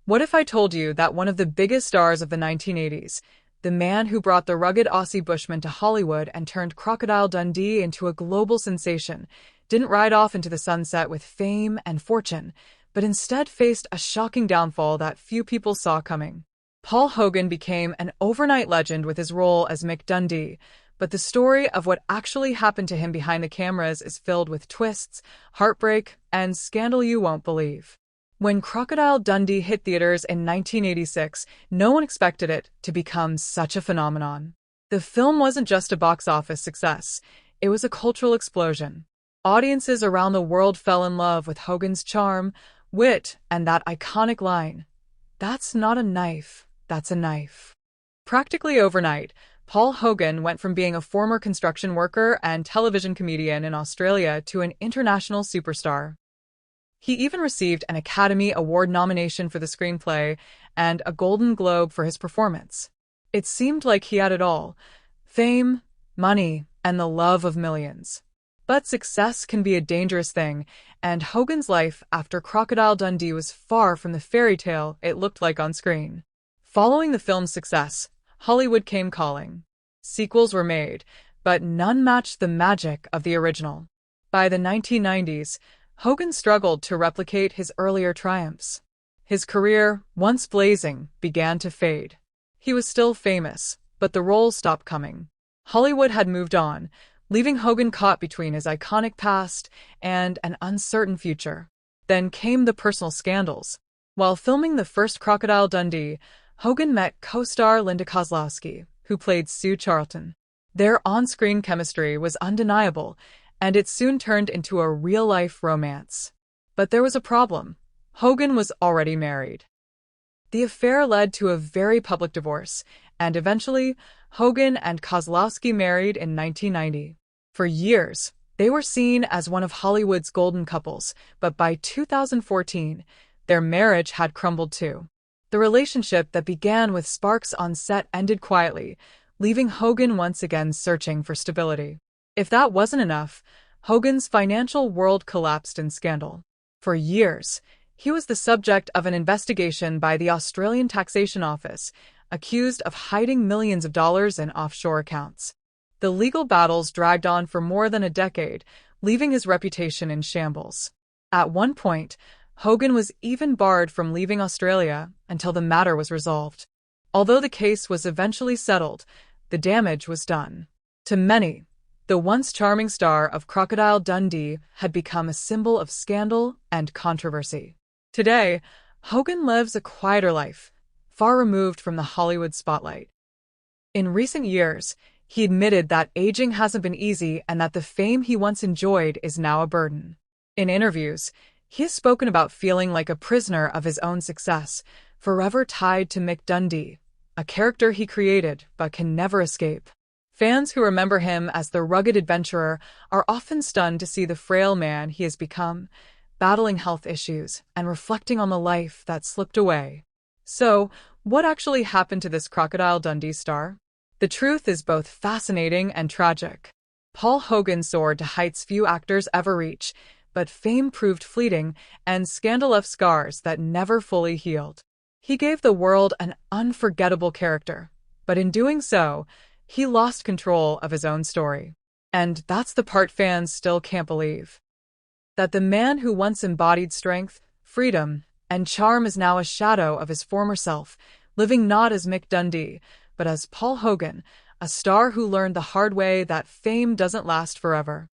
What if I told you that one of the biggest stars of the 1980s, the man who brought the rugged Aussie bushman to Hollywood and turned Crocodile Dundee into a global sensation, didn't ride off into the sunset with fame and fortune, but instead faced a shocking downfall that few people saw coming? Paul Hogan became an overnight legend with his role as Mick Dundee, but the story of what actually happened to him behind the cameras is filled with twists, heartbreak, and scandal you won't believe. When Crocodile Dundee hit theaters in 1986, no one expected it to become such a phenomenon. The film wasn't just a box office success, it was a cultural explosion. Audiences around the world fell in love with Hogan's charm, wit, and that iconic line, "That's not a knife, that's a knife." Practically overnight, Paul Hogan went from being a former construction worker and television comedian in Australia to an international superstar. He even received an Academy Award nomination for the screenplay and a Golden Globe for his performance. It seemed like he had it all: fame, money, and the love of millions. But success can be a dangerous thing, and Hogan's life after Crocodile Dundee was far from the fairy tale it looked like on screen. Following the film's success, Hollywood came calling. Sequels were made, but none matched the magic of the original. By the 1990s, Hogan struggled to replicate his earlier triumphs. His career, once blazing, began to fade. He was still famous, but the roles stopped coming. Hollywood had moved on, leaving Hogan caught between his iconic past and an uncertain future. Then came the personal scandals. While filming the first Crocodile Dundee, Hogan met co-star Linda Kozlowski, who played Sue Charlton. Their on-screen chemistry was undeniable, and it soon turned into a real-life romance. But there was a problem. Hogan was already married. The affair led to a very public divorce, and eventually, Hogan and Kozlowski married in 1990. For years, they were seen as one of Hollywood's golden couples, but by 2014, their marriage had crumbled too. The relationship that began with sparks on set ended quietly, leaving Hogan once again searching for stability. If that wasn't enough, Hogan's financial world collapsed in scandal. For years, he was the subject of an investigation by the Australian Taxation Office, accused of hiding millions of dollars in offshore accounts. The legal battles dragged on for more than a decade, leaving his reputation in shambles. At one point, Hogan was even barred from leaving Australia until the matter was resolved. Although the case was eventually settled, the damage was done. To many, the once charming star of Crocodile Dundee had become a symbol of scandal and controversy. Today, Hogan lives a quieter life, far removed from the Hollywood spotlight. In recent years, he admitted that aging hasn't been easy and that the fame he once enjoyed is now a burden. In interviews, he has spoken about feeling like a prisoner of his own success, forever tied to Mick Dundee, a character he created but can never escape. Fans who remember him as the rugged adventurer are often stunned to see the frail man he has become, battling health issues and reflecting on the life that slipped away. So, what actually happened to this Crocodile Dundee star? The truth is both fascinating and tragic. Paul Hogan soared to heights few actors ever reach, but fame proved fleeting and scandal left scars that never fully healed. He gave the world an unforgettable character, but in doing so, he lost control of his own story. And that's the part fans still can't believe. That the man who once embodied strength, freedom, and charm is now a shadow of his former self, living not as Mick Dundee, but as Paul Hogan, a star who learned the hard way that fame doesn't last forever.